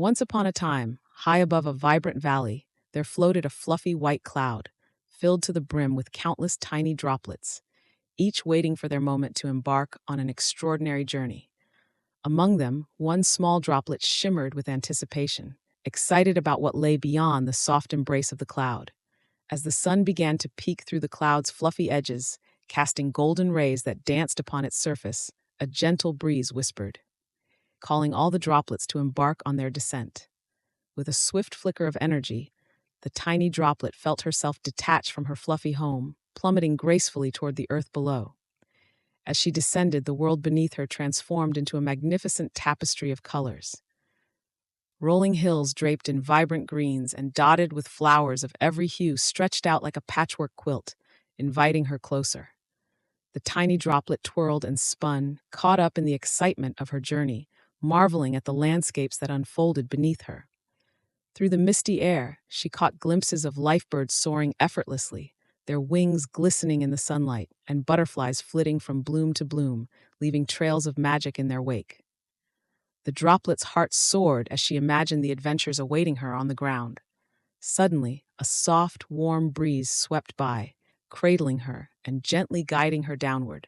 Once upon a time, high above a vibrant valley, there floated a fluffy white cloud, filled to the brim with countless tiny droplets, each waiting for their moment to embark on an extraordinary journey. Among them, one small droplet shimmered with anticipation, excited about what lay beyond the soft embrace of the cloud. As the sun began to peek through the cloud's fluffy edges, casting golden rays that danced upon its surface, a gentle breeze whispered, calling all the droplets to embark on their descent. With a swift flicker of energy, the tiny droplet felt herself detach from her fluffy home, plummeting gracefully toward the earth below. As she descended, the world beneath her transformed into a magnificent tapestry of colors. Rolling hills draped in vibrant greens and dotted with flowers of every hue stretched out like a patchwork quilt, inviting her closer. The tiny droplet twirled and spun, caught up in the excitement of her journey, marveling at the landscapes that unfolded beneath her. Through the misty air, she caught glimpses of lifebirds soaring effortlessly, their wings glistening in the sunlight, and butterflies flitting from bloom to bloom, leaving trails of magic in their wake. The droplet's heart soared as she imagined the adventures awaiting her on the ground. Suddenly, a soft, warm breeze swept by, cradling her and gently guiding her downward.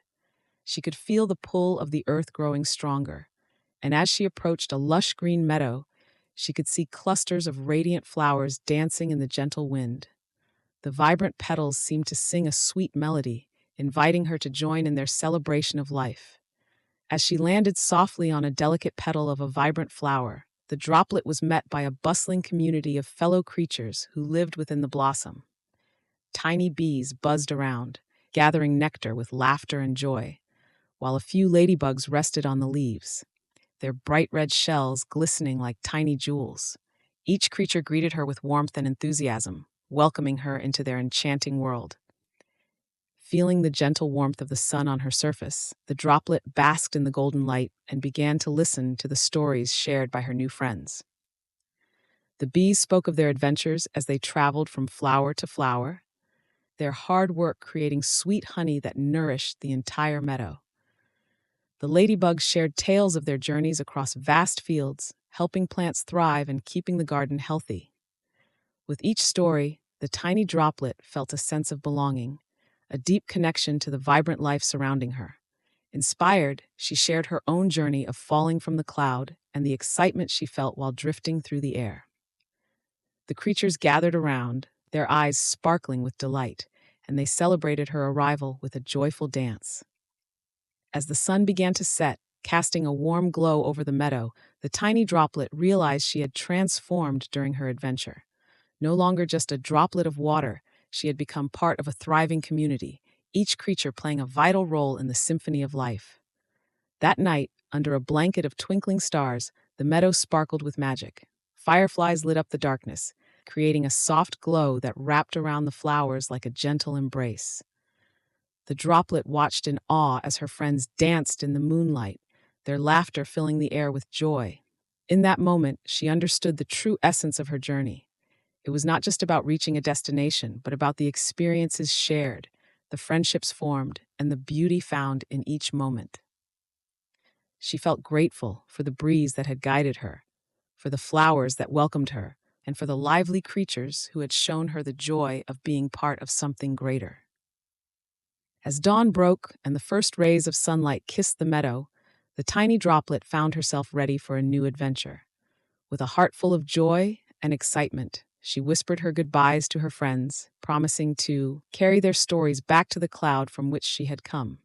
She could feel the pull of the earth growing stronger, and as she approached a lush green meadow, she could see clusters of radiant flowers dancing in the gentle wind. The vibrant petals seemed to sing a sweet melody, inviting her to join in their celebration of life. As she landed softly on a delicate petal of a vibrant flower, the droplet was met by a bustling community of fellow creatures who lived within the blossom. Tiny bees buzzed around, gathering nectar with laughter and joy, while a few ladybugs rested on the leaves, their bright red shells glistening like tiny jewels. Each creature greeted her with warmth and enthusiasm, welcoming her into their enchanting world. Feeling the gentle warmth of the sun on her surface, the droplet basked in the golden light and began to listen to the stories shared by her new friends. The bees spoke of their adventures as they traveled from flower to flower, their hard work creating sweet honey that nourished the entire meadow. The ladybugs shared tales of their journeys across vast fields, helping plants thrive and keeping the garden healthy. With each story, the tiny droplet felt a sense of belonging, a deep connection to the vibrant life surrounding her. Inspired, she shared her own journey of falling from the cloud and the excitement she felt while drifting through the air. The creatures gathered around, their eyes sparkling with delight, and they celebrated her arrival with a joyful dance. As the sun began to set, casting a warm glow over the meadow, the tiny droplet realized she had transformed during her adventure. No longer just a droplet of water, she had become part of a thriving community, each creature playing a vital role in the symphony of life. That night, under a blanket of twinkling stars, the meadow sparkled with magic. Fireflies lit up the darkness, creating a soft glow that wrapped around the flowers like a gentle embrace. The droplet watched in awe as her friends danced in the moonlight, their laughter filling the air with joy. In that moment, she understood the true essence of her journey. It was not just about reaching a destination, but about the experiences shared, the friendships formed, and the beauty found in each moment. She felt grateful for the breeze that had guided her, for the flowers that welcomed her, and for the lively creatures who had shown her the joy of being part of something greater. As dawn broke and the first rays of sunlight kissed the meadow, the tiny droplet found herself ready for a new adventure. With a heart full of joy and excitement, she whispered her goodbyes to her friends, promising to carry their stories back to the cloud from which she had come.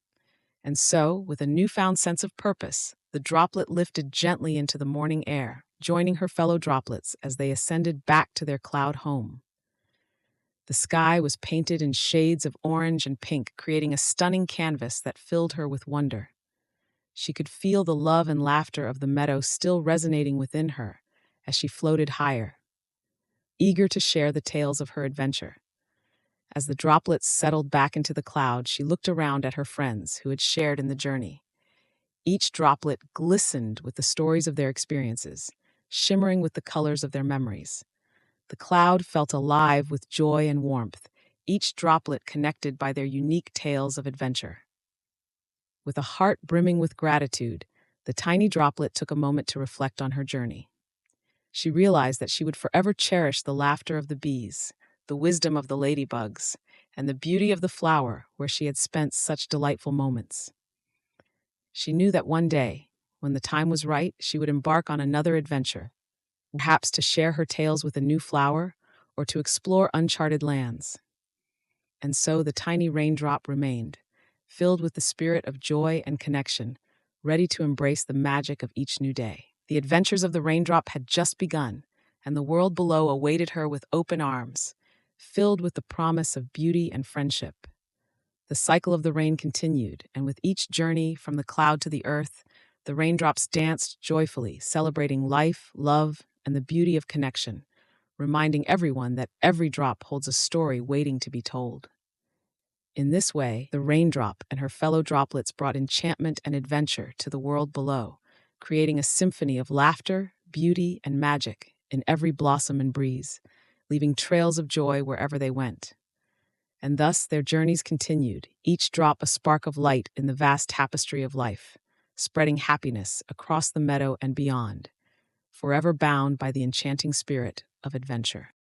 And so, with a newfound sense of purpose, the droplet lifted gently into the morning air, joining her fellow droplets as they ascended back to their cloud home. The sky was painted in shades of orange and pink, creating a stunning canvas that filled her with wonder. She could feel the love and laughter of the meadow still resonating within her as she floated higher, eager to share the tales of her adventure. As the droplets settled back into the cloud, she looked around at her friends who had shared in the journey. Each droplet glistened with the stories of their experiences, shimmering with the colors of their memories. The cloud felt alive with joy and warmth, each droplet connected by their unique tales of adventure. With a heart brimming with gratitude, the tiny droplet took a moment to reflect on her journey. She realized that she would forever cherish the laughter of the bees, the wisdom of the ladybugs, and the beauty of the flower where she had spent such delightful moments. She knew that one day, when the time was right, she would embark on another adventure, perhaps to share her tales with a new flower or to explore uncharted lands. And so the tiny raindrop remained, filled with the spirit of joy and connection, ready to embrace the magic of each new day. The adventures of the raindrop had just begun, and the world below awaited her with open arms, filled with the promise of beauty and friendship. The cycle of the rain continued, and with each journey from the cloud to the earth, the raindrops danced joyfully, celebrating life, love, and the beauty of connection, reminding everyone that every drop holds a story waiting to be told. In this way, the raindrop and her fellow droplets brought enchantment and adventure to the world below, creating a symphony of laughter, beauty, and magic in every blossom and breeze, leaving trails of joy wherever they went. And thus their journeys continued, each drop a spark of light in the vast tapestry of life, spreading happiness across the meadow and beyond, forever bound by the enchanting spirit of adventure.